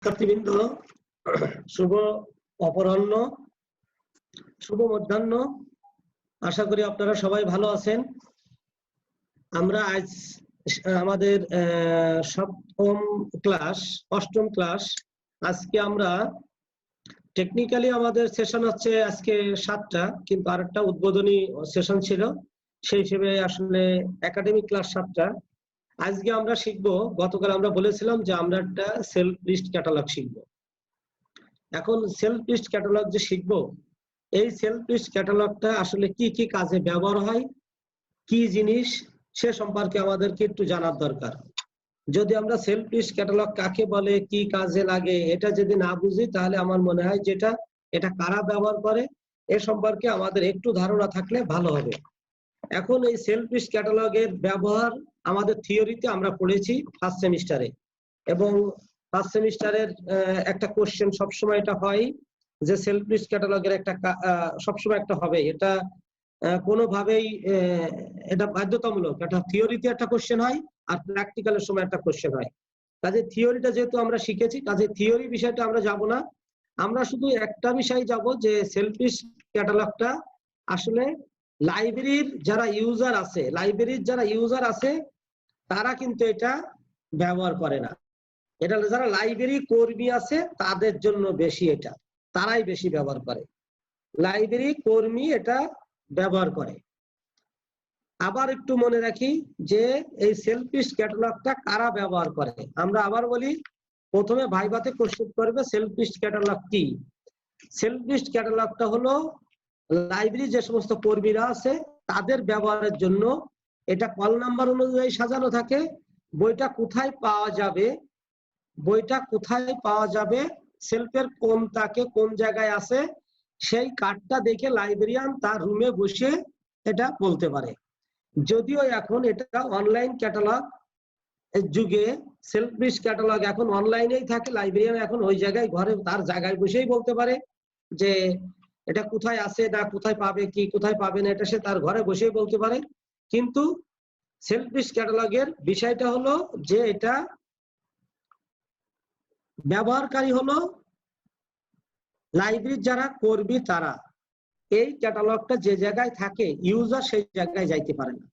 শিক্ষার্থীবৃন্দ, শুভ অপরাহ্ন, শুভ মধ্যাহ্ন। আশা করি আপনারা সবাই ভালো আছেন। আমরা আজ আমাদের সপ্তম ক্লাস, অষ্টম ক্লাস। আজকে আমরা টেকনিক্যালি আমাদের সেশন হচ্ছে আজকে 7টা, কিন্তু আরেকটা উদ্বোধনী সেশন ছিল, সেই হিসেবে আসলে একাডেমিক ক্লাস 7টা। আজকে আমরা শিখবো, গতকাল আমরা বলেছিলাম যে আমরা একটা সেলফ লিস্ট ক্যাটালগ শিখবো। এখন সেলফ লিস্ট ক্যাটালগ যে শিখবো, এই সেলফ লিস্ট ক্যাটালগটা আসলে কি কি কাজে ব্যবহার হয়, কি জিনিস, সে সম্পর্কে আমাদেরকে একটু জানার দরকার। যদি আমরা সেলফ লিস্ট ক্যাটালগ কাকে বলে, কি কাজে লাগে, এটা যদি না বুঝি, তাহলে আমার মনে হয় যেটা এটা কারা ব্যবহার করে এ সম্পর্কে আমাদের একটু ধারণা থাকলে ভালো হবে। এখন এই সেলফ লিস্ট ক্যাটালগের ব্যবহার আমাদের থিওরিতে আমরা পড়েছি ফার্স্ট সেমিস্টারে, এবং ফার্স্ট সেমিস্টারের একটা কোশ্চেন সবসময় এটা হয় যে সেলফ লিস্ট ক্যাটালগের একটা সবসময় একটা হবে, এটা কোনোভাবেই এটা বাধ্যতামূলক। এটা থিওরিতে একটা কোশ্চেন হয় আর প্র্যাকটিক্যালের সময় একটা কোশ্চেন হয়। কাজে থিওরিটা যেহেতু আমরা শিখেছি, কাজে থিওরি বিষয়টা আমরা যাব না, আমরা শুধু একটা বিষয় যাব যে সেলফ লিস্ট ক্যাটালগটা আসলে লাইব্রেরির যারা ইউজার আছে তারা কিন্তু এটা ব্যবহার করে না। এটা যারা লাইব্রেরি কর্মী আছে তাদের জন্য বেশি, এটা তারাই বেশি ব্যবহার করে, লাইব্রেরি কর্মী এটা ব্যবহার করে। আবার একটু মনে রাখি যে এই সেলফ লিস্ট ক্যাটালগটা কারা ব্যবহার করে। আমরা আবার বলি, প্রথমে ভাইভাতে কোশ্চেন করবে সেলফ লিস্ট ক্যাটালগ কি। সেলফ লিস্ট ক্যাটালগটা হলো লাইব্রেরি যে সমস্ত কর্মীরা আছে তাদের ব্যবহারের জন্য। এটা কল নাম্বার অনুযায়ী সাজানো থাকে। বইটা কোথায় পাওয়া যাবে, সেলফের কোন তাকে কোন জায়গায় আছে, সেই কার্ডটা দেখে লাইব্রেরিয়ান তার রুমে বসে এটা বলতে পারে। যদিও এখন এটা অনলাইন ক্যাটালগ যুগে সেলফ লিস্ট ক্যাটালগ এখন অনলাইনেই থাকে, লাইব্রেরিয়ান এখন ওই জায়গায় ঘরে তার জায়গায় বসেই বলতে পারে যে এটা কোথায় আছে না কোথায় পাবে, কি কোথায় পাবে না, এটা সে তার ঘরে বসেই বলতে পারে। কিন্তু সেলফ লিস্ট ক্যাটালগের বিষয়টা হলো যে এটা ব্যবহারকারী হলো লাইব্রেরির যারা কর্মী তারা। এই ক্যাটালগটা যে জায়গায় থাকে ইউজার সেই জায়গায় যাইতে পারে না,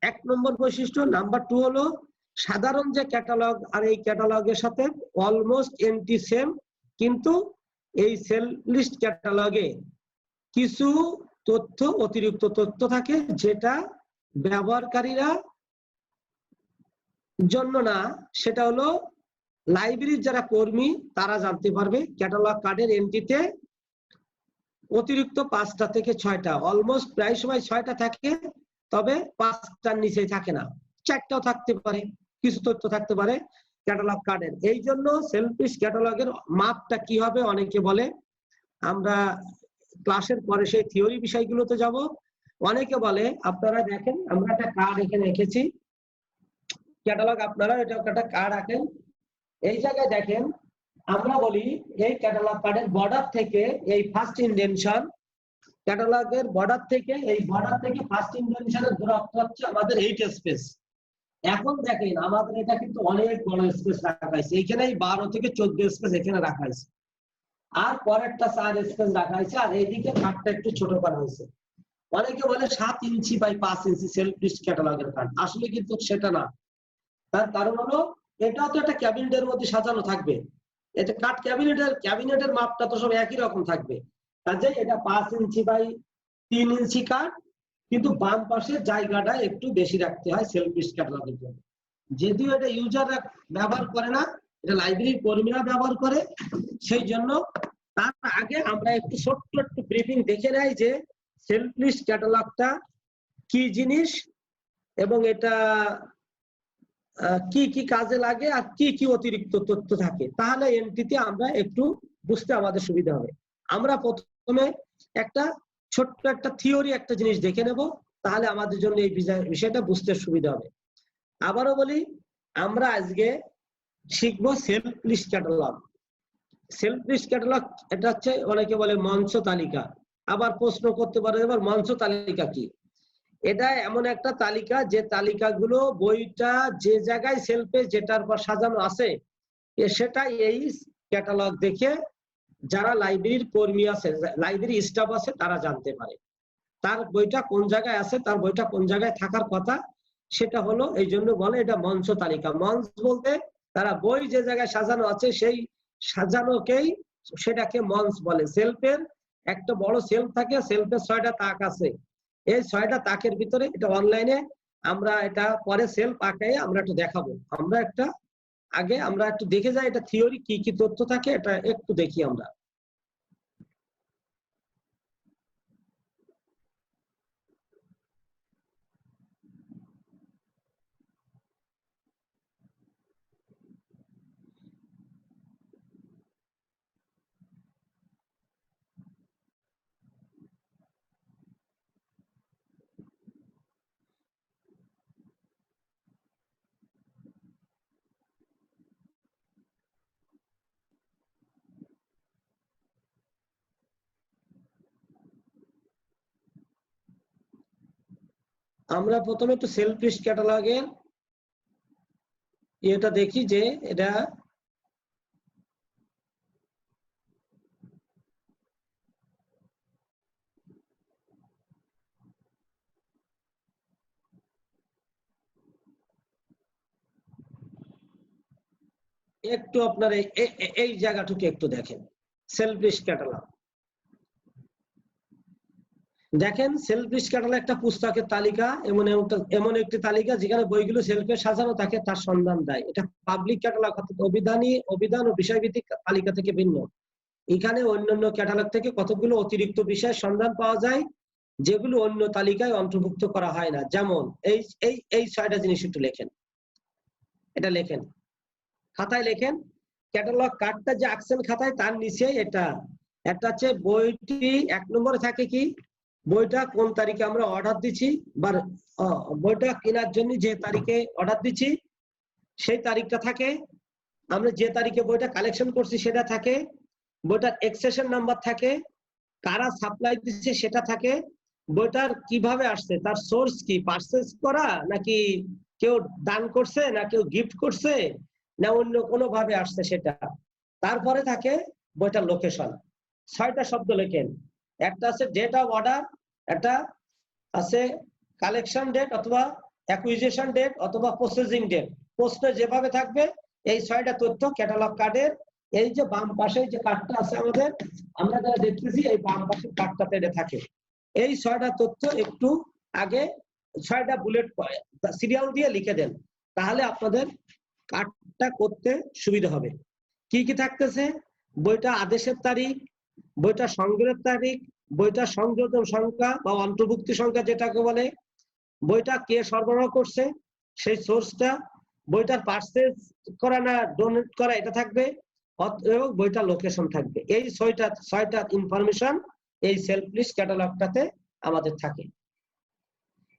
1 নম্বর বৈশিষ্ট্য। নাম্বার 2 হলো সাধারণ যে ক্যাটালগ আর এই ক্যাটালগের সাথে অলমোস্ট এন্টি সেম, কিন্তু এই সেলফ লিস্ট ক্যাটালগে কিছু তথ্য, অতিরিক্ত তথ্য থাকে যেটা ব্যবহারকারীরা জন্য না, সেটা হলো লাইব্রেরির যারা কর্মী তারা জানতে পারবে। ক্যাটালগ কার্ডের এন্ট্রিতে অতিরিক্ত 5টা থেকে 6টা, অলমোস্ট প্রায় সময় 6টা থাকে, তবে 5টার নিচে থাকে না, 4টাও থাকতে পারে, কিছু তথ্য থাকতে পারে ক্যাটালগ কার্ডের। এই জন্য সেলফ লিস্ট ক্যাটালগের মাপটা কি হবে অনেকে বলে, আমরা ক্লাসের পরে সেই থিওরি বিষয়গুলোতে যাব। অনেকে বলে, আপনারা দেখেন আমরা একটা কার্ড এখানে রেখেছি ক্যাটালগ, আপনারা এটা একটা কার্ড রাখেন, এই জায়গায় দেখেন আমরা বলি এই ক্যাটালগ কার্ডের বর্ডার থেকে এই ফার্স্ট ইনডেনশন, ক্যাটালগের বর্ডার থেকে ফার্স্ট ইনডেনশনের দূরত্ব হচ্ছে আমাদের 8 স্পেস। এখন দেখেন আমাদের এটা কিন্তু অনেক বড় স্পেস রাখা হয়েছে, এইখানেই 12 থেকে 14 স্পেস এখানে রাখা হয়েছে, আর পরেরটা 4 স্পেস রাখা হয়েছে, আর এইদিকে কার্ডটা একটু ছোট করা হয়েছে। অনেকে বলে 7 inch by 5 inch shelf list ক্যাটালগের কার্ড, আসলে কিন্তু সেটা না। তার কারণ হলো এটাও তো একটা ক্যাবিনেটের মধ্যে সাজানো থাকবে, এটা কাঠ ক্যাবিনেটের মাপটা তো সব একই রকম থাকবে, কাজে এটা 5 ইঞ্চি বাই 3 ইঞ্চি কাঠ, কিন্তু বাম পাশের জায়গাটা একটু বেশি রাখতে হয় সেলফ লিস্ট ক্যাটালগের জন্য। যদিও এটা ইউজাররা ব্যবহার করে না, এটা লাইব্রেরির কর্মীরা ব্যবহার করে, সেই জন্য তার আগে আমরা একটু ছোট্ট একটু ব্রিফিং দেখে নেই যে সেলফ লিস্ট ক্যাটালগটা কি জিনিস এবং এটা কি কি কাজে লাগে আর কি কি অতিরিক্ত তথ্য থাকে, তাহলে এন্ট্রিতে আমরা একটু বুঝতে আমাদের সুবিধা হবে। আমরা প্রথমে একটা ছোট্ট একটা থিওরি একটা জিনিস দেখে নেব, তাহলে আমাদের জন্য এই বিষয়টা বুঝতে সুবিধা হবে। আবারও বলি, আমরা আজকে শিখবো shelf list catalogue. Shelf list catalogue এটা হচ্ছে অনেকে বলে মঞ্চ তালিকা, আবার প্রশ্ন করতে পারে এবার মঞ্চ তালিকা কি। এটা এমন একটা তালিকা যে তালিকাগুলো বইটা যে জায়গায় সেলফে যেটার পর সাজানো আছে সেটা এই ক্যাটালগ দেখে যারা লাইব্রেরির কর্মী আছে, লাইব্রেরি স্টাফ আছে, তারা জানতে পারে তার বইটা কোন জায়গায় আছে, তার বইটা কোন জায়গায় থাকার কথা। সেটা হলো, এই জন্য বলে এটা মঞ্চ তালিকা। মঞ্চ বলতে তারা বই যে জায়গায় সাজানো আছে সেই সাজানোকেই সেটাকে মঞ্চ বলে। সেলফের একটা বড় সেলফ থাকে, সেলফের 6টা তাক আছে। এই 6টা তাকের ভিতরে এটা অনলাইনে আমরা এটা পরে সেলফ আঁকায় আমরা একটু দেখাবো। আমরা একটু দেখে যাই এটা থিওরি কি কি তথ্য থাকে, এটা একটু দেখি আমরা। আমরা প্রথমে একটু সেলফ লিস্ট ক্যাটালগের এটা দেখি যে এটা একটু আপনার এই জায়গাটুকু একটু দেখেন। সেলফ লিস্ট ক্যাটালগ দেখেন। সেলফ লিস্ট ক্যাটালগ একটা পুস্তকের তালিকা, এমন একটি তালিকা যেখানে বইগুলো সেলফে সাজানো থাকে, তার সন্ধান দেয়। এটা পাবলিক ক্যাটালগ, অর্থাৎ অভিধান ও বিষয়ভিত্তিক তালিকা থেকে ভিন্ন। এখানে অন্যান্য ক্যাটালগ থেকে কতগুলো অতিরিক্ত বিষয়ের সন্ধান পাওয়া যায় যেগুলো অন্য তালিকায় অন্তর্ভুক্ত করা হয় না। যেমন এই 6টা জিনিস একটু লেখেন, এটা লেখেন খাতায় লেখেন। ক্যাটালগ কার্ডটা যে আঁকছেন খাতায়, তার নিচে এটা হচ্ছে বইটি 1 নম্বরে থাকে কি বইটা কোন তারিখে আমরা অর্ডার দিচ্ছি, বা বইটা কেনার জন্য যে তারিখে অর্ডার দিচ্ছি সেই তারিখটা থাকে। আমরা যে তারিখে বইটা কালেকশন করছি সেটা থাকে। বইটার এক্সেশন নাম্বার থাকে, কারা সাপ্লাই দিচ্ছে সেটা থাকে। বইটার কিভাবে আসছে, তার সোর্স কি, পারচেজ করা নাকি কেউ দান করছে, না কেউ গিফট করছে, না অন্য কোনো ভাবে আসছে সেটা। তারপরে থাকে বইটার লোকেশন। 6টা শব্দ লেখেন। একটা আছে ডেট অফ অর্ডার, একটা আছে কালেকশন ডেট অথবা অ্যাকুইজিশন ডেট অথবা প্রসেসিং ডেট। প্রশ্নে যেভাবে থাকবে এই 6টা তথ্য ক্যাটালগ কার্ডের এই যে বাম পাশে যে কার্ডটা আছে আমাদের, আমরা যারা দেখতেছি এই বাম পাশের কার্ডটাতে এটা থাকে। এই 6টা তথ্য একটু আগে 6টা বুলেট সিরিয়াল দিয়ে লিখে দেন, তাহলে আপনাদের কার্ডটা করতে সুবিধা হবে। কি কি থাকতেছে? বইটা আদেশের তারিখ, বইটা সংগ্রহের তারিখ, বইটা সংযোজন সংখ্যা বা অন্তর্ভুক্তি সংখ্যা যেটাকে বলে, বইটা কে সরবরাহ করছে সেই সোর্সটা, বইটার পারচেজ করা না ডোনেট করা এটা থাকবে, এবং বইটার লোকেশন থাকবে। এই 6টা ইনফরমেশন এই সেলফ লিস্ট ক্যাটালগটাতে আমাদের থাকে।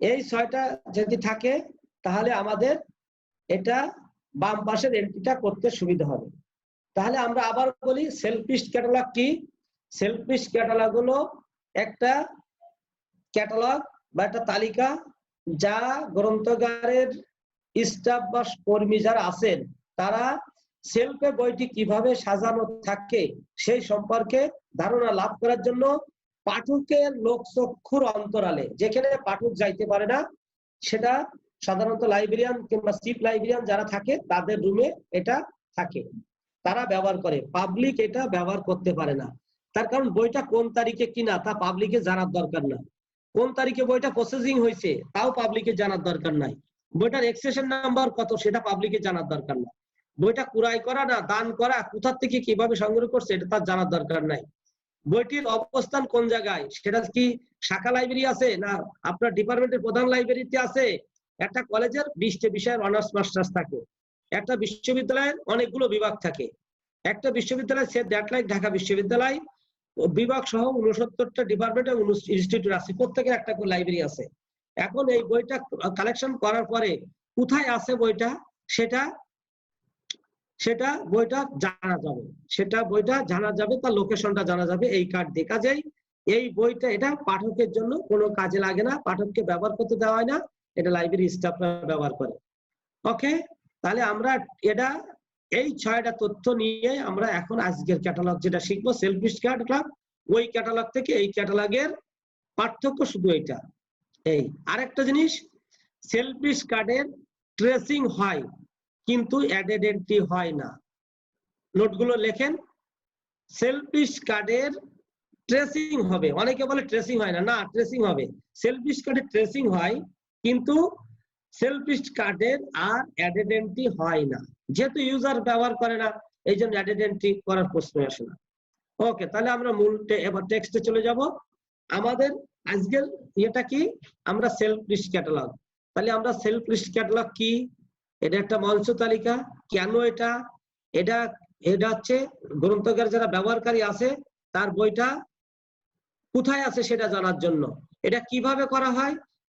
এই 6টা যদি থাকে তাহলে আমাদের এটা বাম পাশের এন্ট্রিটা করতে সুবিধা হবে। তাহলে আমরা আবার বলি সেলফ লিস্ট ক্যাটালগ কি? সেলফ লিস্ট ক্যাটালগ হলো একটা ক্যাটালগ বা একটা তালিকা যা গ্রন্থাগারের স্টাফ বা কর্মী যারা আছেন তারা সেলফে বইটি কিভাবে সাজানো থাকে সেই সম্পর্কে ধারণা লাভ করার জন্য পাঠকের লোকচক্ষুর অন্তরালে, যেখানে পাঠক যাইতে পারে না, সেটা সাধারণত লাইব্রেরিয়ান কিংবা চিফ লাইব্রেরিয়ান যারা থাকে তাদের রুমে এটা থাকে, তারা ব্যবহার করে। পাবলিক এটা ব্যবহার করতে পারে না। তার কারণ বইটা কোন তারিখে কিনা তা পাবলিকে জানার দরকার না। কোন তারিখে বইটা প্রসেসিং হয়েছে তাও পাবলিকে জানার দরকার নাই। বইটার এক্সেশন নাম্বার কত সেটা পাবলিকে জানার দরকার নাই। বইটা ক্রয় করা না দান করা, কোথা থেকে কিভাবে সংগ্রহ করছে এটা তার জানার দরকার নাই। বইটির অবস্থান কোন জায়গায়, সেটা কি শাখা লাইব্রেরি আছে না আপনার ডিপার্টমেন্টের প্রধান লাইব্রেরিতে আছে। একটা কলেজের 20টা বিষয়ের অনার্স মাস্টার্স থাকে, একটা বিশ্ববিদ্যালয়ের অনেকগুলো বিভাগ থাকে। একটা বিশ্ববিদ্যালয় সে দ্যাট লাইক ঢাকা বিশ্ববিদ্যালয় বিভাগ সহ 69টা ডিপার্টমেন্ট এবং ইনস্টিটিউট আছে, প্রত্যেকের একটা করে লাইব্রেরি আছে। এখন এই বইটা কালেকশন করার পরে কোথায় আছে বইটা সেটা বইটা জানা যাবে, বইটা জানা যাবে, তার লোকেশনটা জানা যাবে। এই কার্ড দেখা যায়। এই বইটা এটা পাঠকের জন্য কোনো কাজে লাগে না, পাঠককে ব্যবহার করতে দেওয়া হয় না, এটা লাইব্রেরি স্টাফরা ব্যবহার করে। ওকে, তাহলে আমরা এটা এই 6টা তথ্য নিয়ে আমরা এখন আজকের ক্যাটালগ যেটা শিখবো সেলফ লিস্ট ক্যাটালগ, ওই ক্যাটালগ থেকে এই ক্যাটালগের পার্থক্য শুধু এটা। এই আরেকটা জিনিস, সেলফ লিস্ট কার্ডের ট্রেসিং হয় কিন্তু অ্যাডেড এন্ট্রি হয় না। নোটগুলো লেখেন, সেলফ লিস্ট কার্ডের ট্রেসিং হবে, অনেকে বলে ট্রেসিং হয় না, না ট্রেসিং হবে। সেলফ লিস্ট কার্ডের ট্রেসিং হয় কিন্তু সেলফ লিস্ট কার্ডের আর অ্যাডেড এন্ট্রি হয় না, যেহেতু ইউজার ব্যবহার করে না এই জন্য অ্যাডেড এন্ট্রি করার প্রশ্ন আসে না। ওকে, তাহলে আমরা মূল এবার টেক্সটে চলে যাব। আমাদের আজকের এটা কি, আমরা সেলফ লিস্ট ক্যাটালগ। তাহলে আমরা সেলফ লিস্ট ক্যাটালগ কি, এটা একটা মঞ্চ তালিকা। কেন এটা, এটা এটা হচ্ছে গ্রন্থাগার যারা ব্যবহারকারী আছে তার বইটা কোথায় আছে সেটা জানার জন্য। এটা কিভাবে করা হয়,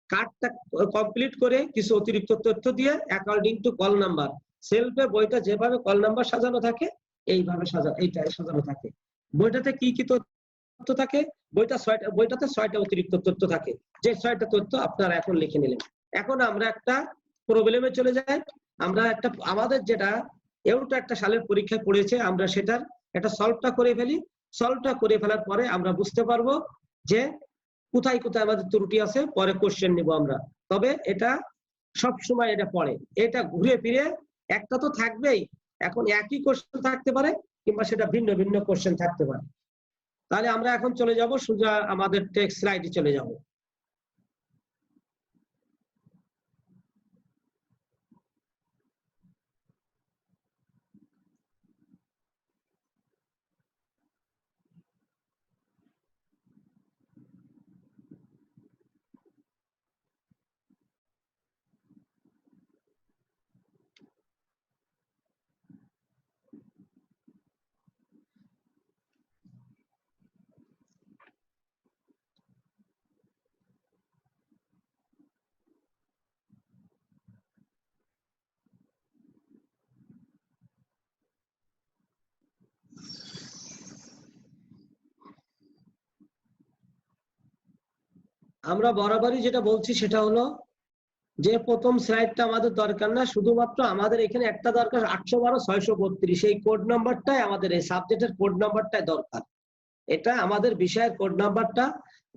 কার্ডটা কমপ্লিট করে কিছু অতিরিক্ত তথ্য দিয়ে অ্যাকর্ডিং টু কল নাম্বার, সেলফে বইটা যেভাবে কল নাম্বার সাজানো থাকে এইভাবে সাজানো থাকে। বইটাতে কি কি তথ্য থাকে, বইটাতে 6টা অতিরিক্ত তথ্য থাকে, যে 6টা তথ্য আপনারা এখন লিখে নিলেন। এখন আমরা একটা প্রবলেমে চলে যাই। আমরা আমাদের যেটা একটা সালের পরীক্ষায় পড়েছে, আমরা সেটার একটা সলভটা করে ফেলি। সলভটা করে ফেলার পরে আমরা বুঝতে পারবো যে কোথায় কোথায় আমাদের ত্রুটি আছে, পরে কোশ্চেন নিব আমরা। তবে এটা সব সময় এটা পড়ে, এটা ঘুরে ফিরে একটা তো থাকবেই। এখন একই কোশ্চেন থাকতে পারে কিংবা সেটা ভিন্ন ভিন্ন কোশ্চেন থাকতে পারে। তাহলে আমরা এখন চলে যাব সোজা আমাদের টেক্সট স্লাইডে চলে যাব। আমরা বরাবরই যেটা বলছি সেটা হলো যে প্রথম স্লাইডটা আমাদের দরকার না, শুধুমাত্র আমাদের এখানে একটা দরকার 812/632, এই কোড নাম্বারটাই আমাদের, এই সাবজেক্টের কোড নাম্বারটাই দরকার। এটা আমাদের বিষয়ের কোড নাম্বারটা।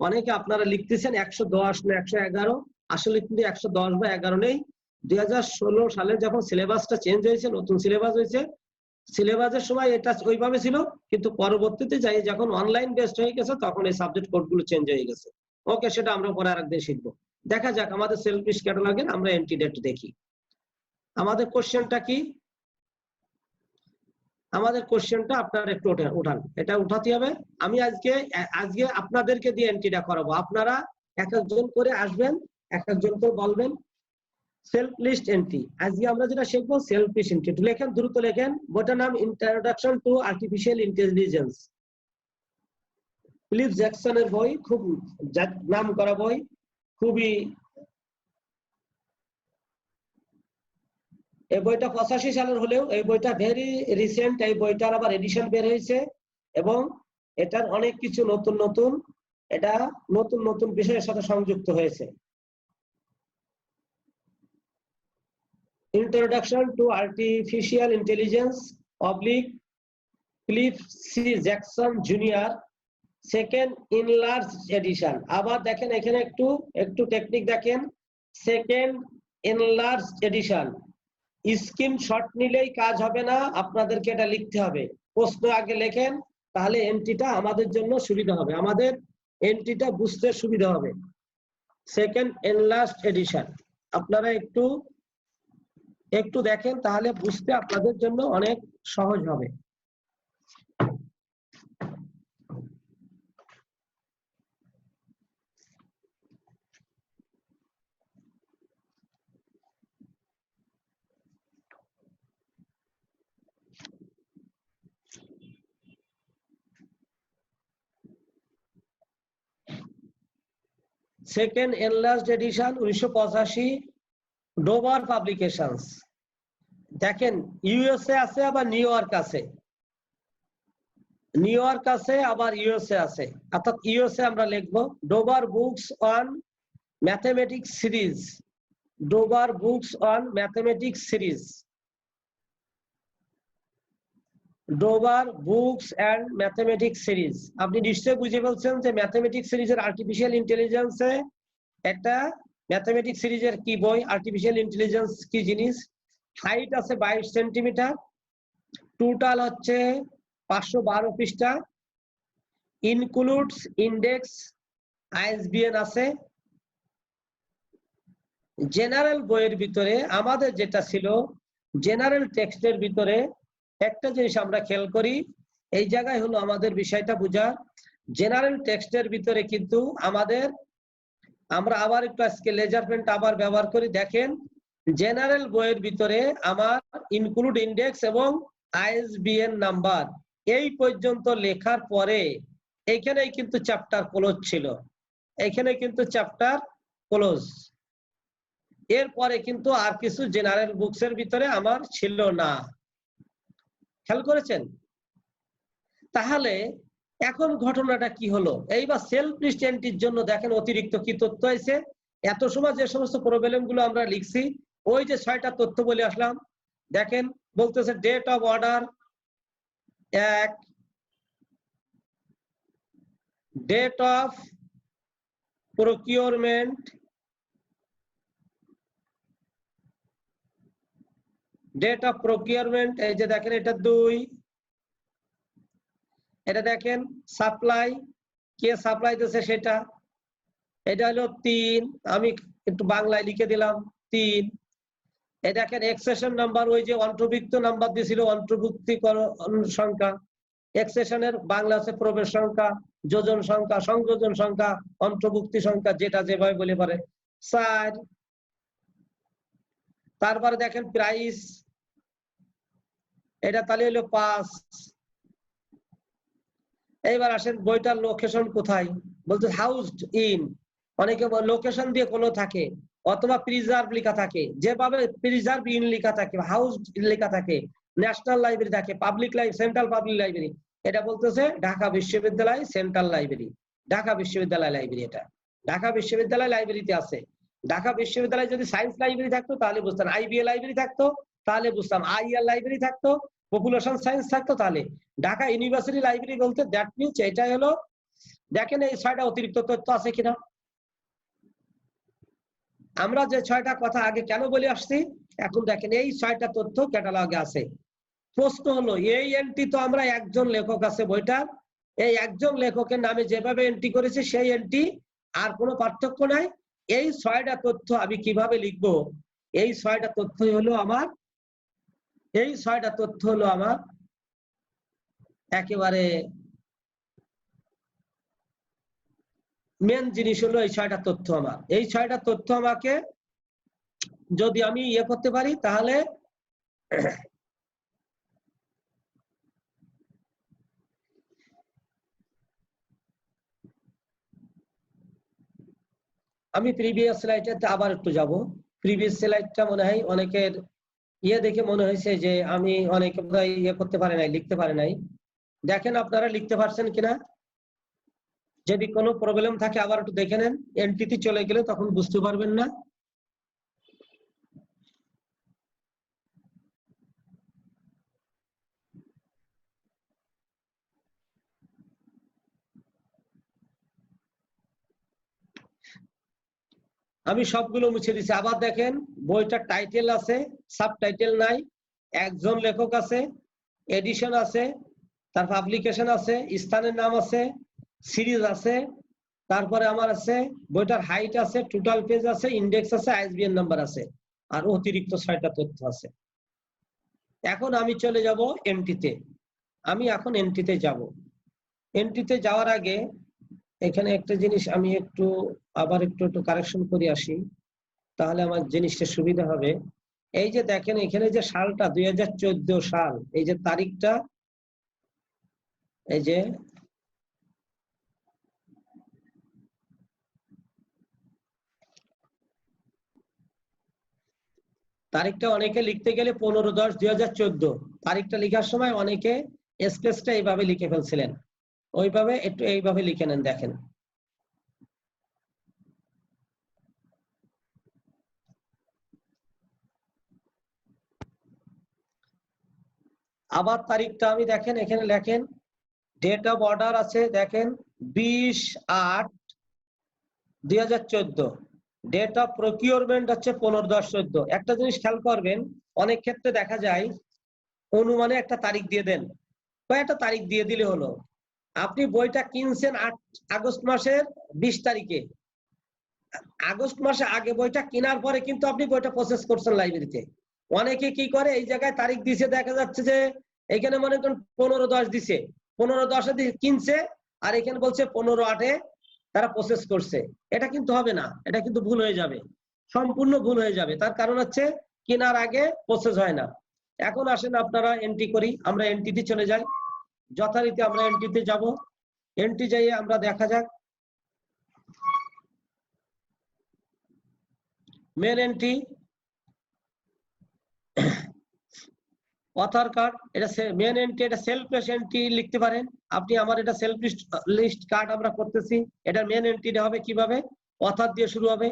অনেকে আপনারা লিখতেছেন 110 না 111, আসলে কিন্তু 110 বা 11 নেই। 2016 সালে যখন সিলেবাসটা চেঞ্জ হয়েছে, নতুন সিলেবাস হয়েছে, সিলেবাসের সময় এটা ওইভাবে ছিল, কিন্তু পরবর্তীতে যাই যখন অনলাইন বেসড হয়ে গেছে তখন এই সাবজেক্ট কোডগুলো চেঞ্জ হয়ে গেছে। ওকে, সেটা আমরা পরে আরেকদিন শিখবো। দেখা যাক আমাদের সেলফ লিস্ট ক্যাটালগের আমরা এন্টিডেট দেখি। আমাদের কোশ্চেনটা কি, আমাদের কোশ্চেনটা আপনারা একটু উঠান, এটা উঠাতে হবে। আমি আজকে আপনাদেরকে দিয়ে এন্ট্রিটা করাবো, আপনারা এক একজন করে আসবেন, এক একজন করে বলবেন সেলফ লিস্ট এন্ট্রি। আজকে আমরা যেটা শিখবো সেলফ লিস্ট এন্ট্রি। লেখেন, দ্রুত লেখেন। বইটার নাম introduction to artificial intelligence, Philip জ্যাকসনের বই, খুব নাম করা বই, খুবই। এই বইটা 85 সালের হলেও এই বইটা ভেরি রিসেন্ট, এই বইটার আবার এডিশন বের হয়েছে এবং এটার অনেক কিছু নতুন নতুন, এটা নতুন নতুন বিষয়ের সাথে সংযুক্ত হয়েছে। Introduction to artificial intelligence oblique Philip C Jackson junior, second enlarge edition. আবার দেখেন এখানে একটু টেকনিক দেখেন, সেকেন্ড এনলার্জ এডিশন। স্ক্রিনশট নিলেই কাজ হবে না, আপনাদেরকে এটা লিখতে হবে। প্রশ্ন আগে লেখেন, তাহলে এন্ট্রিটা আমাদের জন্য সুবিধা হবে, আমাদের এন্ট্রিটা বুঝতে সুবিধা হবে। সেকেন্ড এনলার্জ এডিশন আপনারা একটু দেখেন, তাহলে বুঝতে আপনাদের জন্য অনেক সহজ হবে। Second enlarged edition 1985, Dover publications. দেখেন ইউএসএ আছে আবার নিউ ইয়র্ক আছে, নিউ ইয়র্ক আছে আবার ইউএসএ আছে, অর্থাৎ ইউএসএ আমরা লিখবো। Dover books on mathematics series, Dover books on mathematics series. Dover books and mathematics series. আপনি নিশ্চয়ই বুঝে ফেলছেন যে ম্যাথমেটিক্স সিরিজের আর্টিফিশিয়াল ইন্টেলিজেন্সে একটা ম্যাথমেটিক্স সিরিজের কি বই, আর্টিফিশিয়াল ইন্টেলিজেন্স কি জিনিস। হাইট আছে 22 সেন্টিমিটার, টোটাল হচ্ছে 512 পৃষ্ঠা, ইনক্লুডস ইন্ডেক্স, আইএসবিএন আছে। জেনারেল বইয়ের ভিতরে আমাদের যেটা ছিল, জেনারেল টেক্সটের ভিতরে একটা জিনিস আমরা খেয়াল করি, এই জায়গায় হলো আমাদের বিষয়টা বোঝা। জেনারেল টেক্সটের ভিতরে কিন্তু আমরা আবার একটু আজকে লেজার পেনটা আবার ব্যবহার করি। দেখেন জেনারেল বইয়ের ভিতরে আমার ইনক্লুড ইন্ডেক্স এবং আইএসবিএন নাম্বার এই পর্যন্ত লেখার পরে এইখানেই কিন্তু চ্যাপ্টার ক্লোজ ছিল, এখানে কিন্তু চ্যাপ্টার ক্লোজ। এরপরে কিন্তু আর কিছু জেনারেল বুকসের ভিতরে আমার ছিল না, খেয়াল করেছেন? তাহলে এখন ঘটনাটা কি হলো, এইবার সেলফ রিস্টেন্টির জন্য দেখেন অতিরিক্ত কি তথ্য আছে। এত সময় যে সমস্ত প্রবলেম গুলো আমরা লিখছি, ওই যে 6টা তথ্য বলে আসলাম, দেখেন বলতেছে date of order 1, date of procurement, date of procurement এই যে দেখেন এটা 2, এটা দেখেন সাপ্লাই, কে সাপ্লাই দিয়েছে সেটা, এটা হলো 3, আমি একটু বাংলায় লিখে দিলাম 3। এই দেখেন এক্সেশন নাম্বার, ওই যে অন্তর্ভুক্ত নাম্বার দিয়েছিল, অন্তর্ভুক্তিকরণ সংখ্যা, এক্সেশনের বাংলা আছে প্রবেশ সংখ্যা, যোজন সংখ্যা, সংযোজন সংখ্যা, অন্তর্ভুক্তি সংখ্যা, যেটা যেভাবে বলে পারে 4। তারপরে দেখেন প্রাইস, এটা তাহলে হলো 5। এইবার আসেন বইটার লোকেশন কোথায়, বলতে হাউসড ইন, অনেকে লোকেশন দিয়ে কোনো থাকে অথবা প্রিজার্ভ লেখা থাকে, যেভাবে প্রিজার্ভ ইন লেখা থাকে, হাউসড লেখা থাকে, ন্যাশনাল লাইব্রেরি থাকে, পাবলিক সেন্ট্রাল পাবলিক লাইব্রেরি, এটা বলতেছে ঢাকা বিশ্ববিদ্যালয় সেন্ট্রাল লাইব্রেরি, ঢাকা বিশ্ববিদ্যালয় লাইব্রেরি, এটা ঢাকা বিশ্ববিদ্যালয় লাইব্রেরিতে আছে। ঢাকা বিশ্ববিদ্যালয়ে যদি সায়েন্স লাইব্রেরি থাকতো তাহলে বুঝতাম, আইবিএ লাইব্রেরি থাকতো তাহলে বুঝতাম, আইআর লাইব্রেরি থাকতো, পপুলেশন সায়েন্স থাকতো তাহলে। ঢাকা ইউনিভার্সিটি লাইব্রেরি বলতে দ্যাট মিনস এটা হলো, দেখেন এই 6টা অতিরিক্ত তথ্য আছে কিনা। আমরা যে 6টা কথা আগে কেন বলে আসছি, এখন দেখেন এই 6টা তথ্য ক্যাটালগে আছে। প্রশ্ন হলো এই এন্ট্রি তো আমরা একজন লেখক আছে বইটার, এই একজন লেখকের নামে যেভাবে এন্ট্রি করেছে সেই এন্ট্রি, আর কোনো পার্থক্য নাই। এই 6টা তথ্য আমি কিভাবে লিখবো, এই 6টা তথ্য হলো আমার, এই 6টা তথ্য হলো আমার একেবারে মেন জিনিস, হলো এই 6টা তথ্য আমার, এই 6টা তথ্য আমাকে যদি আমি ইয়ে করতে পারি তাহলে আমি প্রিভিয়াস স্লাইডটাতে আবার একটু যাব। প্রিভিয়াস স্লাইডটা মনে হয় অনেকের ইয়ে দেখে মনে হয়েছে যে আমি অনেকে বোধহয় ইয়ে করতে পারে নাই, লিখতে পারে নাই। দেখেন আপনারা লিখতে পারছেন কিনা, যদি কোনো প্রবলেম থাকে আবার একটু দেখে নেন, এন্ট্রিতে চলে গেলে তখন বুঝতে পারবেন না। আমি সবগুলো মুছে দিছি। আবার দেখেন বইটার টাইটেল আছে, সাব টাইটেল নাই, একজন লেখক আছে, এডিশন আছে, তার পাবলিকেশন আছে, স্থানের নাম আছে, সিরিজ আছে, তারপরে আমার আছে বইটার হাইট আছে, টোটাল পেজ আছে, ইন্ডেক্স আছে, আইএসবিএন নাম্বার আছে, আর অতিরিক্ত 6টা তথ্য আছে। এখন আমি চলে যাব এন্ট্রিতে, আমি এখন এন্ট্রিতে যাব। এন্ট্রিতে যাওয়ার আগে এখানে একটা জিনিস আমি একটু আবার একটু কারেকশন করে আসি, তাহলে আমার জিনিসটা সুবিধা হবে। এই যে দেখেন এখানে যে সালটা 2014 সাল, এই যে তারিখটা, এই যে তারিখটা অনেকে লিখতে গেলে 15/10/2014, তারিখটা লেখার সময় অনেকে স্পেসটা এইভাবে লিখে ফেলছিলেন, ওইভাবে একটু এইভাবে লিখে নেন। দেখেন আবার তারিখটা আমি দেখেন এখানে লেখেন, ডেট অফ অর্ডার আছে দেখেন 20/8/2014, ডেট অফ প্রকিউরমেন্ট হচ্ছে 15/10/14। একটা জিনিস খেয়াল করবেন, অনেক ক্ষেত্রে দেখা যায় অনুমানে একটা তারিখ দিয়ে দেন বা একটা তারিখ দিয়ে দিলে হলো। আপনি বইটা কিনছেন 8 আগস্ট মাসের 20 তারিখে, আগস্ট মাসে আগে বইটা কেনার পরে কিন্তু আপনি বইটা প্রসেস করছেন লাইব্রেরিতে। অনেকে কি করে এই জায়গায় তারিখ দিছে, দেখা যাচ্ছে যে এখানে মনে করেন 15/10 দিছে, 15/10 কিনছে আর এখানে বলছে 15/8 তারা প্রসেস করছে। এটা কিন্তু হবে না, এটা কিন্তু ভুল হয়ে যাবে, সম্পূর্ণ ভুল হয়ে যাবে। তার কারণ হচ্ছে কেনার আগে প্রসেস হয় না। এখন আসেন আপনারা এন্ট্রি করি, আমরা এন্ট্রিতে চলে যাই, যথারীতি আমরা এন্ট্রিতে যাব। এন্ট্রি যাইয়ে আমরা দেখা যাক মেন এন্ট্রি, অথর কার্ড, এটা মেন এন্ট্রি, এটা সেলফ এন্ট্রি লিখতে পারেন আপনি। আমার এটা সেলফ লিস্ট কার্ড আমরা করতেছি, এটা মেন এন্ট্রিটা হবে কিভাবে, অথর দিয়ে শুরু হবে।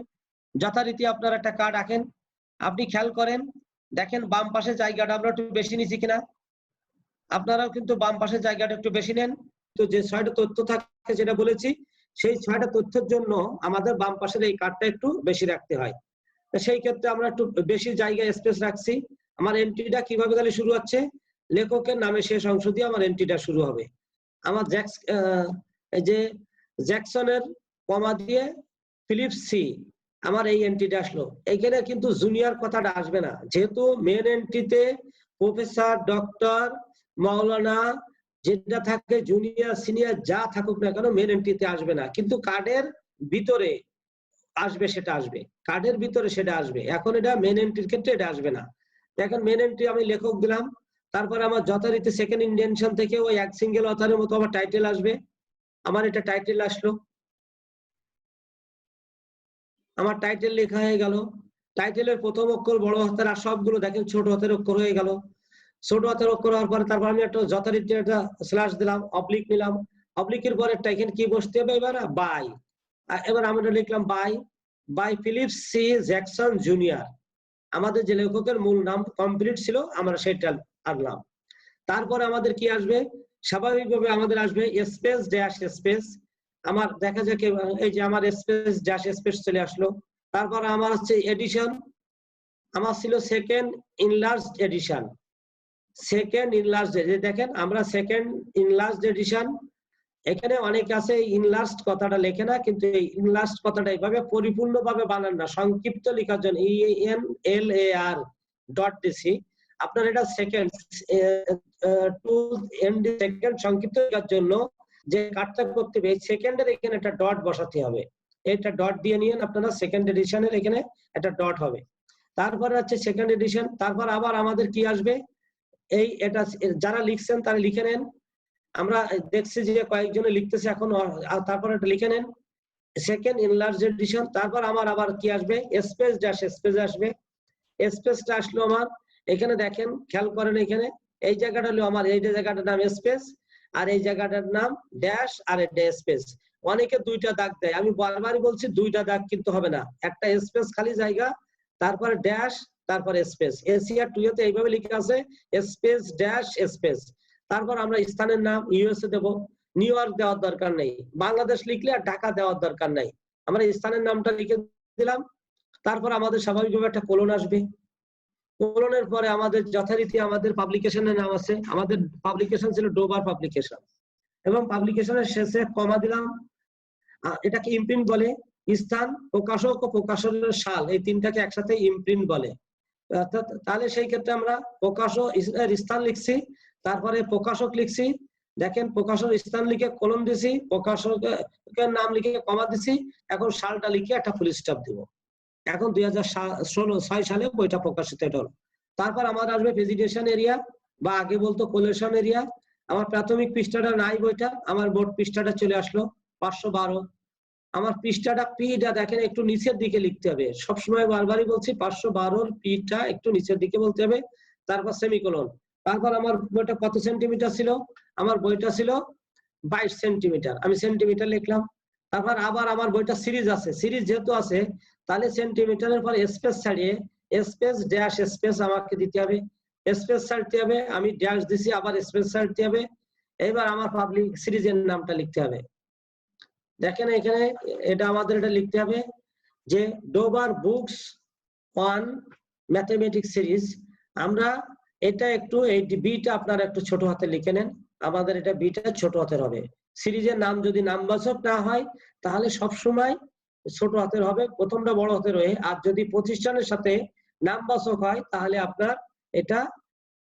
যথারীতি আপনারা একটা কার্ড আঁকেন, আপনি খেয়াল করেন দেখেন বাম পাশে জায়গাটা আমরা একটু বেশি নিছি কিনা, আপনারাও কিন্তু বাম পাশে জায়গাটা একটু বেশি নেন। তো যে 6টা তথ্য থাকে যেটা বলেছি, সেই 6টা তথ্যের জন্য আমাদের বাম পাশের এই কার্ডটা একটু বেশি রাখতে হয়। সেই ক্ষেত্রে আমরা একটু বেশি জায়গায় স্পেস রাখছি। আমার এন্ট্রিটা কিভাবে তাহলে শুরু হচ্ছে, লেখকের নামে শেষ অংশ দিয়ে আমার এন্ট্রিটা শুরু হবে। আমার এই যে জ্যাকসনের কমা দিয়ে ফিলিপস সি, আমার এই এন্ট্রিটা আসলো। এখানে কিন্তু জুনিয়র কথাটা আসবে না, যেহেতু মেন এন্ট্রিতে প্রফেসর, ডক্টর, মাওলানা যেটা থাকে, জুনিয়র সিনিয়র যা থাকুক না কেন মেন এন্ট্রিতে আসবে না, কিন্তু কার্ডের ভিতরে আসবে, সেটা আসবে কার্ডের ভিতরে, সেটা আসবে। এখন এটা মেন এন্ট্রির ক্ষেত্রে এটা আসবে না। দেখেন মেন এন্ট্রি আমি লেখক দিলাম, তারপরে আমার যথারীতি সেকেন্ড ইন্টেনশন থেকে ওই এক সিঙ্গেল অথারের মতো আমার টাইটেল আসবে। আমার এটা টাইটেল আসলো, আমার টাইটেল লেখা হয়ে গেল। টাইটেলের প্রথম অক্ষর বড় হাতের আর সবগুলো দেখেন ছোট হাতের অক্ষর হয়ে গেল। ছোট হাতের অক্ষর হওয়ার পরে তারপর আমি একটা যথারীতি একটা স্ল্যাশ দিলাম, অবলিক নিলাম, অবলিকের পরে এখানে কি বসতে হবে এবার, বাই। এবার আমরা লিখলাম by Philips C Jackson junior, আমাদের যে লেখকের মূল নাম কমপ্লিট ছিল আমরা সেটা আনলাম। তারপরে আমাদের কি আসবে, স্বাভাবিকভাবে আমাদের আসবে স্পেস ড্যাশ স্পেস। আমার দেখা যাক এই যে আমার স্পেস ড্যাশ স্পেস চলে আসলো। তারপর আমার হচ্ছে এডিশন, আমার ছিল second enlarge edition, second enlarge, দেখেন আমরা সেকেন্ড ইনলার্জ এডিশন। এখানে অনেক আছে ইনলার্জ কথাটা লেখে না, কিন্তু এই ইনলার্জ কথাটা এইভাবে পরিপূর্ণভাবে বানান না, সংক্ষিপ্ত লেখার জন্য ENLAR ডট দিছি। আপনার এটা সেকেন্ড টু এন্ড সেকেন্ড সংক্ষিপ্ত লেখার জন্য যে কাজটা করতে হবে, সেকেন্ডের এখানে একটা ডট বসাতে হবে। এটা ডট দিয়ে নিয়ে আপনারা সেকেন্ড এডিশনের এখানে একটা ডট হবে। তারপর হচ্ছে সেকেন্ড এডিশন। তারপর আবার আমাদের কি আসবে, এই এটা যারা লিখছেন তারা লিখে নেন, আমরা দেখছি যে কয়েকজনে লিখতেছে এখন, তারপর এটা লিখে নেন সেকেন্ড ইনলার্জ এডিশন। তারপর আমার আবার কি আসবে, স্পেস ড্যাশ স্পেস আসবে। স্পেসটা আসলো আমার এখানে, দেখেন খেয়াল করেন এখানে এই জায়গাটা হলো আমার, এই জায়গাটার নাম স্পেস আর এই জায়গাটার নাম ড্যাশ আর এটা স্পেস। অনেকে দুইটা দাগ দেয়, আমি বারবারই বলছি দুইটা দাগ কিন্তু হবে না, একটা স্পেস খালি জায়গা, তারপরে ড্যাশ, তারপরে স্পেস। এশিয়া 2 তে এইভাবে লেখা আছে স্পেস ড্যাশ স্পেস। তারপর আমরা স্থানের নাম ইউএসএ দেব, নিউ ইয়র্ক দেওয়ার দরকার নেই, বাংলাদেশ লিখলে আর ঢাকা দেওয়ার দরকার নাই, আমরা স্থানের নামটা লিখে দিলাম। তারপর আমাদের স্বাভাবিকভাবে একটা কোলন আসবে, কোলনের পরে আমাদের যথারীতি আমাদের পাবলিকেশনের নাম আছে, আমাদের পাবলিকেশন ছিল ডোবার পাবলিকেশন, এবং পাবলিকেশনের শেষে কমা দিলাম। এটাকে ইমপ্রিন্ট বলে। স্থান, প্রকাশক ও প্রকাশনের সাল, এই তিনটাকে একসাথে ইমপ্রিন্ট বলে। তাহলে সেই ক্ষেত্রে আমরা প্রকাশক স্থান লিখছি, তারপরে প্রকাশক লিখছি, দেখেন প্রকাশক স্থান লিখে কলম দিছি, প্রকাশকের নাম লিখে কমা দিছি, এখন সালটা লিখে একটা ফুল স্টপ দিব। এখন 2006 সালে বইটা প্রকাশিত হলো। তারপর আমার আসবে প্রেজেন্টেশন এরিয়া বা আগে বলতো কোলেশন এরিয়া। আমার প্রাথমিক পৃষ্ঠাটা নাই বইটা, আমার বোর্ড পৃষ্ঠাটা চলে আসলো 512। আমার পৃষ্ঠাটা পিটা দেখেন একটু নিচের দিকে লিখতে হবে, সবসময় বারবারই বলছি 512 পিটা একটু নিচের দিকে বলতে হবে, তারপর সেমিকোলন। তারপর আমার বইটা কত সেন্টিমিটার ছিল, আমার বইটা ছিল 22 সেন্টিমিটার, আমি সেন্টিমিটার লিখলাম। তারপর আবার আমার বইটা সিরিজ আছে, সিরিজ যেহেতু আছে তাহলে সেন্টিমিটারের পর স্পেস ছাড়িয়ে স্পেস ড্যাশ স্পেস আমাকে দিতে হবে। স্পেস ছাড়তে হবে, আমি ড্যাশ দিছি আবার স্পেস ছাড়তে হবে। এবার আমার পাবলিক সিরিজের নামটা লিখতে হবে। দেখেন এখানে এটা আমাদের এটা লিখতে হবে যে ডোবার বুকস অন ম্যাথমেটিক্স সিরিজ। আমরা এটা একটু এই বিটা আপনারা একটু ছোট হাতে লিখে নেন, আমাদের এটা বিটা ছোট হাতের হবে। সিরিজের নাম যদি নামবাচক না হয় তাহলে সব সময় ছোট হাতের হবে, প্রথমটা বড় হাতের হয়ে, আর যদি প্রতিষ্ঠানের সাথে নামবাচক হয় তাহলে আপনার এটা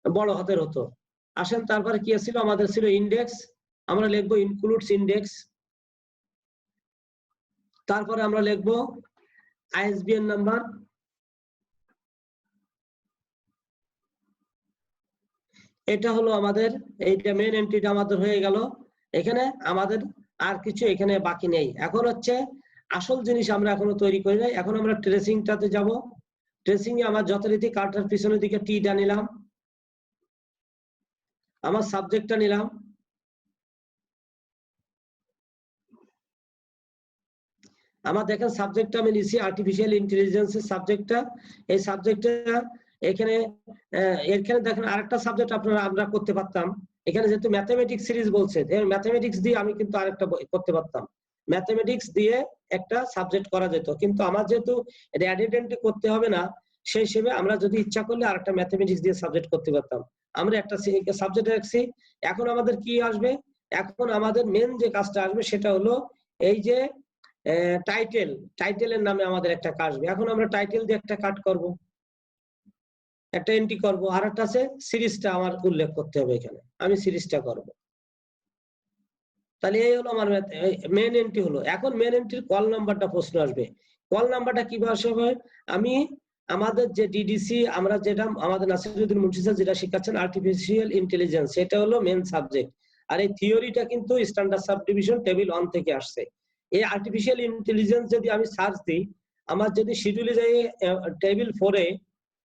বড় হাতের হতো। আসেন তারপরে কি ছিল আমাদের, ছিল ইন্ডেক্স, আমরা লিখবো ইনক্লুডস ইন্ডেক্স। তারপরে আমরা লিখবো আইএসবিএন নাম্বার। এটা হলো আমাদের এইটা মেন এন্ট্রিটা আমাদের হয়ে গেল। এখানে আমাদের আর কিছু এখানে বাকি নেই। এখন হচ্ছে আসল জিনিস আমরা এখনো তৈরি করি নাই। এখন আমরা ট্রেসিংটাতে যাব। ট্রেসিং এ আমার যথারীতি কার্টার পিছনের দিকে টিটা নিলাম, আমার সাবজেক্টটা নিলাম, আমার দেখেন সাবজেক্টটা আমি নিছি আর্টিফিশিয়াল ইন্টেলিজেন্সের সাবজেক্টটা। এই সাবজেক্টটা এখানে এখানে দেখেন আরেকটা সাবজেক্ট আপনারা আমরা করতে পারতাম। এখানে যেহেতু ম্যাথমেটিক্স সিরিজ বলছে, ম্যাথমেটিক্স দিয়ে আমি কিন্তু আরেকটা করতে পারতাম, ম্যাথমেটিক্স দিয়ে একটা সাবজেক্ট করা যেত, কিন্তু আমার যেহেতু এটা অ্যাডিডেন্টি করতে হবে না, সেই হিসেবে আমরা যদি ইচ্ছা করলে আরেকটা ম্যাথমেটিক্স দিয়ে সাবজেক্ট করতে পারতাম। আমরা একটা সাবজেক্ট রাখছি। এখন আমাদের কি আসবে, এখন আমাদের মেন যে কাজটা আসবে সেটা হলো এই যে টাইটেল, টাইটেলের নামে আমাদের একটা কাজ আসবে। এখন আমরা টাইটেল দিয়ে একটা কাট করব, একটা এন্ট্রি করব, আর একটা আছে সিরিজটা আমার উল্লেখ করতে হবে, এখানে আমি সিরিজটা করব। তাহলে এই হলো আমার মেন এন্ট্রি হলো। এখন মেন এন্ট্রির কল নাম্বারটা প্রশ্ন আসবে। কল নাম্বারটা কিভাবে আসবে, আমি আমাদের যে ডিডিসি আমরা যেটা আমাদের নাসিরউদ্দিন মুন্সি স্যার যেটা শেখাচ্ছেন আর্টিফিশিয়াল ইন্টেলিজেন্স, সেটা হলো মেন সাবজেক্ট। আর এই থিওরিটা কিন্তু স্ট্যান্ডার্ড সাবডিভিশন টেবিল 1 থেকে আসছে। এই আর্টিফিশিয়াল ইন্টেলিজেন্স যদি আমি সার্চ দিই, আমার যদি শিডিউলে যাই টেবিল 4 এ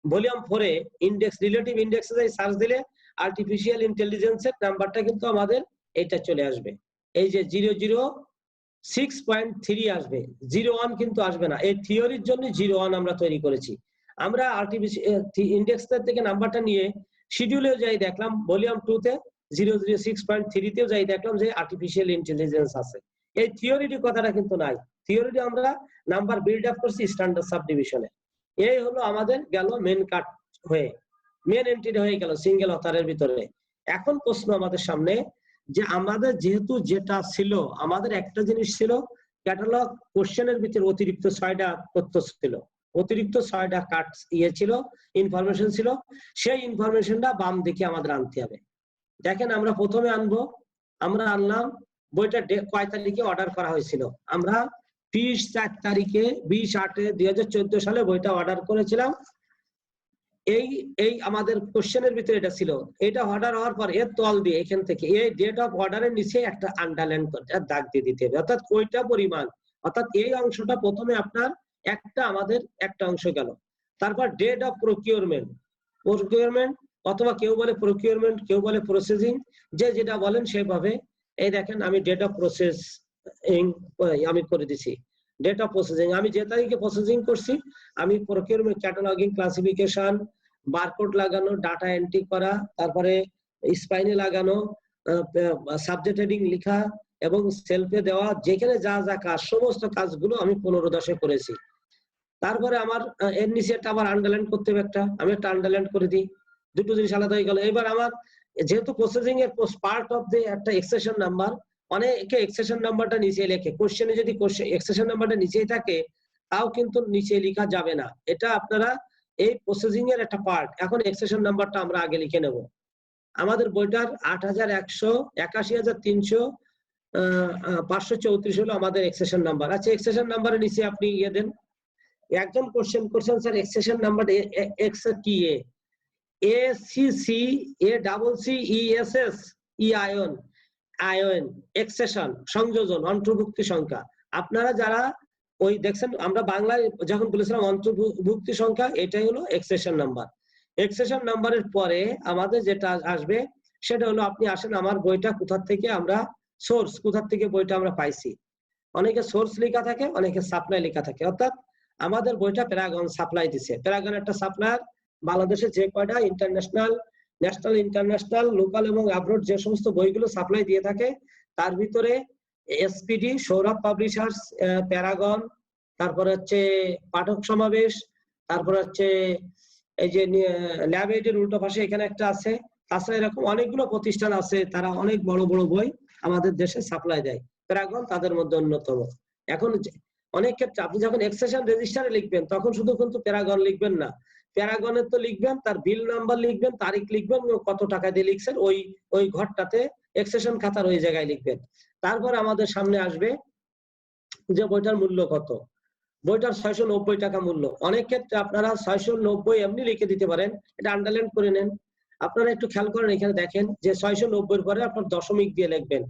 ভলিউম 4 এ ইন্ডেক্স রিলেটিভ ইন্ডেক্সে যাই সার্চ দিলে আর্টিফিশিয়াল ইন্টেলিজেন্সের নাম্বারটা কিন্তু আমাদের এটা চলে আসবে। এই যে 006.3 আসবে, 01 কিন্তু আসবে না। এই থিওরির জন্য 01 আমরা তৈরি করেছি। আমরা আর্টিফিশিয়াল ইন্ডেক্স থেকে নাম্বারটা নিয়ে শিডিউলে যাই দেখলাম ভলিউম 2 তে 006.3 তেও যাই দেখলাম যে আর্টিফিশিয়াল ইন্টেলিজেন্স আছে। এই থিওরিটি কথাটা কিন্তু নাই, থিওরিটি আমরা নাম্বার বিল্ড আপ করছি স্ট্যান্ডার্ড সাবডিভিশনে। এই হলো আমাদের গেল মেন কাট হয়ে, মেন এন্ট্রি হয়ে গেল সিঙ্গেল অথারের ভিতরে। এখন প্রশ্ন আমাদের সামনে যে আমাদের যেহেতু যেটা ছিল, আমাদের একটা জিনিস ছিল ক্যাটালগ কোশ্চেনের ভিতরে অতিরিক্ত 6টা তথ্য ছিল, অতিরিক্ত 6টা কাট ছিল, ইনফরমেশন ছিল। সেই ইনফরমেশনটা বাম দিকে আমাদের আনতে হবে। দেখেন আমরা প্রথমে আনবো, আমরা আনলাম বইটা কয় তারিখে অর্ডার করা হয়েছিল, আমরা 20/4 তারিখে 20/8/2014 সালে বইটা অর্ডার করেছিলাম। এই আমাদের কোশ্চেনের ভিতরে এটা ছিল। এটা অর্ডার হওয়ার পর এর তল দিয়ে এখান থেকে এই ডেট অফ অর্ডারের নিচে একটা আন্ডারলাইন করতে দাগ দিয়ে দিতে হবে, অর্থাৎ কয়টা পরিমাণ, অর্থাৎ এই অংশটা প্রথমে আপনার একটা আমাদের একটা অংশ গেল। তারপর ডেট অফ প্রকিউরমেন্ট, প্রকিউরমেন্ট অথবা কেউ বলে প্রকিউরমেন্ট, কেউ বলে প্রসেসিং, যে যেটা বলেন সেভাবে। এই দেখেন আমি ডেট অফ প্রসেসিং আমি করে দিছি, ডেট অফ প্রসেসিং আমি যে তারিখে প্রসেসিং করছি, আমি প্রকিউরমেন্ট ক্যাটালগিং ক্লাসিফিকেশন বারকোড লাগানো, ডাটা এন্ট্রি করা, তারপরে স্পাইনে লাগানো, সাবজেক্ট হেডিং লেখা এবং সেলফে দেওয়া, যেখানে যা যা কাজ সমস্ত কাজগুলো আমি 15/10 করেছি। তারপরে আমার এর নিচে একটা আবার আন্ডারলাইন করতে হবে, একটা আমি একটা আন্ডারলাইন করে দিই, দুটো জিনিস আলাদা হয়ে গেল। এবার আমার যেহেতু প্রসেসিং এর পার্ট অফ দি একটা এক্সেশন নাম্বার, অনেকে এক্সেশন নাম্বারটা নিচে লেখে, কোশ্চেনে যদি এক্সেশন নাম্বারটা নিচেই থাকে তাও কিন্তু নিচে লেখা যাবে না, এটা আপনারা এই প্রসেসিং এর একটা পার্ট। এখন এক্সেশন নাম্বারটা আমরা আগে লিখে নেব। আমাদের বইটার 8181-300-534 হলো আমাদের এক্সেশন নাম্বার। আচ্ছা এক্সেশন নাম্বারের নিচে আপনি ইয়ে দেন, একজন কোশ্চেন করছেন স্যার এক্সেশন নাম্বার এক্স কি, A C C A double C E S S E ion, ion accession সংযোজন অন্তর্ভুক্তি সংখ্যা। আপনারা যারা ওই দেখছেন আমরা বাংলায় যখন বলেছিলাম অন্তর্ভুক্তি সংখ্যা, এটাই হলো এক্সেশন নাম্বার। এক্সেশন নাম্বারের পরে আমাদের যেটা আসবে সেটা হলো আপনি আসেন আমার বইটা কোথা থেকে আমরা সোর্স, কোথা থেকে বইটা আমরা পাইছি। অনেকে সোর্স লেখা থাকে, অনেকে সাপ্লাই লেখা থাকে, অর্থাৎ আমাদের বইটা প্যারাগন সাপ্লাই দিছে, প্যারাগন একটা সাপ্লায়ার, বাংলাদেশে যে কয়টা ইন্টারন্যাশনাল, ন্যাশনাল, ইন্টারন্যাশনাল, লোকাল এবং অ্যাব্রড যে সমস্ত বইগুলো সাপ্লাই দিয়ে থাকে তার ভিতরে এসপিডি, সৌরভ পাবলিশার্স, প্যারাগন, তারপরে হচ্ছে পাঠক সমাবেশ, তারপরে হচ্ছে এই যে ল্যাব এইডের উল্টো পাশে এখানে একটা আছে। তাছাড়া এরকম অনেকগুলো প্রতিষ্ঠান আছে, তারা অনেক বড় বড় বই আমাদের দেশে সাপ্লাই দেয়। প্যারাগন তাদের মধ্যে অন্যতম। এখন অনেক ক্ষেত্রে আপনি যখন এক্সেশন রেজিস্টারে লিখবেন তখন শুধু কিন্তু প্যারাগন লিখবেন না, প্যারাগনের তো লিখবেন, তার বিল নাম্বার লিখবেন, তারিখ লিখবেন, কত টাকা দিয়ে লিখছেন ওই ঘরটাতে এক্সেশন খাতার ওই জায়গায় লিখবেন। তারপর আমাদের সামনে আসবে যে বইটার মূল্য কত। বইটার 690 টাকা মূল্য। অনেক ক্ষেত্রে আপনারা 690 এমনি লিখে দিতে পারেন, এটা আন্ডারলাইন করে নেন। আপনারা একটু খেয়াল করেন, এখানে দেখেন যে 690 এর পরে আপনার দশমিক দিয়ে লিখবেন।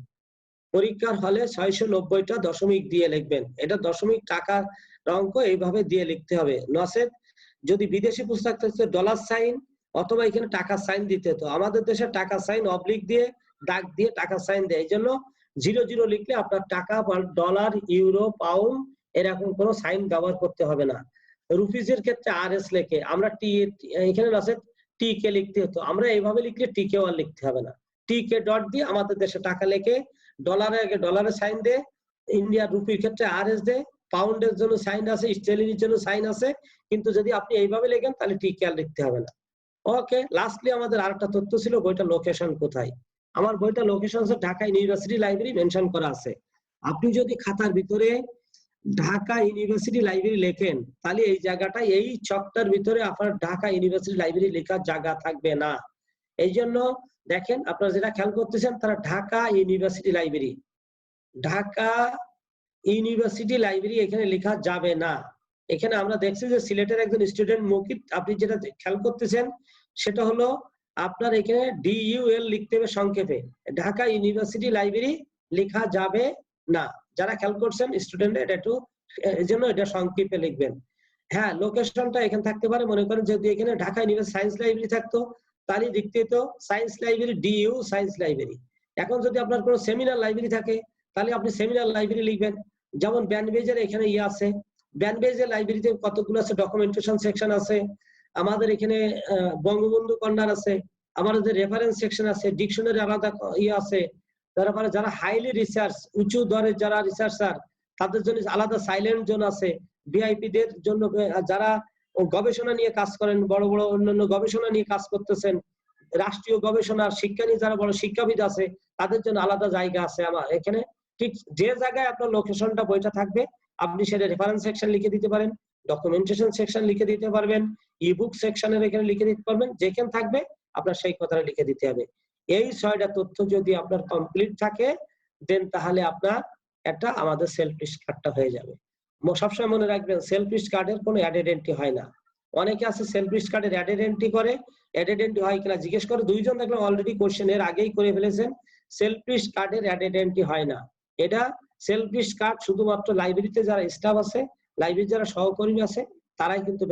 পরীক্ষার হলে 690টা দশমিক দিয়ে লিখবেন। এটা দশমিক টাকার অঙ্ক এইভাবে দিয়ে লিখতে হবে। নচেত যদি বিদেশি পুস্তক থাকতে ডলার সাইন অথবা এখানে টাকা সাইন দিতে হতো। আমাদের দেশে টাকা সাইন অবলিক দিয়ে দাগ দিয়ে টাকা সাইন দেয়, এই জন্য 00 লিখলে আপনার টাকা বা ডলার, ইউরো, পাউন্ড এরকম কোনো সাইন ব্যবহার করতে হবে না। রুপিজের ক্ষেত্রে RS লেখে, আমরা টি এখানে নচেত টিকে লিখতে হতো, আমরা এইভাবে লিখলে টিকে আর লিখতে হবে না। টিকে ডট দিয়ে আমাদের দেশে টাকা লেখে, ডলারে আগে ডলারের সাইন দে, ইন্ডিয়ার রুপির ক্ষেত্রে RS দে, পাউন্ডের জন্য সাইন আছে, স্টেলিনের জন্য সাইন আছে। কিন্তু যদি আপনি এইভাবে লেখেন তাহলে টিকে আর লিখতে হবে না। ওকে, লাস্টলি আমাদের আরেকটা তথ্য ছিল বইটা লোকেশন কোথায়। আমার বইটা লোকেশন আছে ঢাকা ইউনিভার্সিটি লাইব্রেরি মেনশন করা আছে। আপনি যদি খাতার ভিতরে ঢাকা ইউনিভার্সিটি লাইব্রেরি লেখেন তাহলে এই জায়গাটা এই ছকটার ভিতরে আপনার ঢাকা ইউনিভার্সিটি লাইব্রেরি লেখার জায়গা থাকবে না। এই জন্য দেখেন আপনারা যেটা খেয়াল করতেছেন তারা Dhaka university library, Dhaka university library এখানে লেখা যাবে না। এখানে আমরা দেখছি যে সিলেটের একজন স্টুডেন্ট মুকিত, আপনি যেটা খেয়াল করতেছেন সেটা হলো আপনার এখানে DUL লিখতে হবে সংক্ষেপে, ঢাকা ইউনিভার্সিটি লাইব্রেরি লেখা যাবে না। যারা খেয়াল করছেন স্টুডেন্ট এটা একটু এই জন্য এটা সংক্ষেপে লিখবেন। হ্যাঁ, লোকেশনটা এখানে থাকতে পারে, মনে করেন যদি এখানে ঢাকা ইউনিভার্সিটি সায়েন্স লাইব্রেরি থাকতো তাহলে লিখতে হতো science library DU science library. এখন যদি আপনার কোনো সেমিনার লাইব্রেরি থাকে তাহলে আপনি সেমিনার লাইব্রেরি লিখবেন। যেমন ব্যান্ডবেজের এখানে আছে, ব্যান্ডবেজের লাইব্রেরিতে কতগুলো আছে, ডকুমেন্টেশন সেকশন আছে, আমাদের এখানে বঙ্গবন্ধু কর্নার আছে, আমাদের রেফারেন্স সেকশন আছে, ডিকশনারি আলাদা আছে। তারপরে যারা হাইলি রিসার্চ, উঁচু দরের যারা রিসার্চার তাদের জন্য আলাদা সাইলেন্ট জোন আছে। ভিআইপি দের জন্য যারা গবেষণা নিয়ে কাজ করেন, বড় বড় অন্যান্য গবেষণা নিয়ে কাজ করতেছেন, রাষ্ট্রীয় গবেষণার শিক্ষা নিয়ে যারা বড় শিক্ষাবিদ আছে তাদের জন্য আলাদা জায়গা আছে আমার এখানে। ঠিক যে জায়গায় আপনার লোকেশনটা বইটা থাকবে আপনি সেটা রেফারেন্স সেকশন লিখে দিতে পারেন, ডকুমেন্টেশন সেকশন লিখে দিতে পারবেন, ইবুক সেকশনের এখানে লিখে দিতে পারবেন। যেখানে থাকবে আপনার সেই কথাটা লিখে দিতে হবে। এই 6টা তথ্য যদি আপনার কমপ্লিট থাকে দেন তাহলে আপনার একটা আমাদের সেলফ লিস্ট কার্ডটা হয়ে যাবে। সবসময় মনে রাখবেন সেলফ লিস্ট কার্ডের কোনো অ্যাডেড এন্ট্রি হয় না। অনেকে আছে সেলফ লিস্ট কার্ডের অ্যাডেড এন্ট্রি করে, অ্যাডেড এন্ট্রি হয় কিনা জিজ্ঞেস করে, দুইজন দেখলাম অলরেডি কোশ্চেন এর আগেই করে ফেলেছেন। সেলফ লিস্ট কার্ডের অ্যাডেড এন্ট্রি হয় না। এটা সেলফ লিস্ট কার্ড শুধুমাত্র লাইব্রেরিতে যারা স্টাফ আছে, লাইব্রেরির যারা সহকর্মী আছে তারাই কিন্তু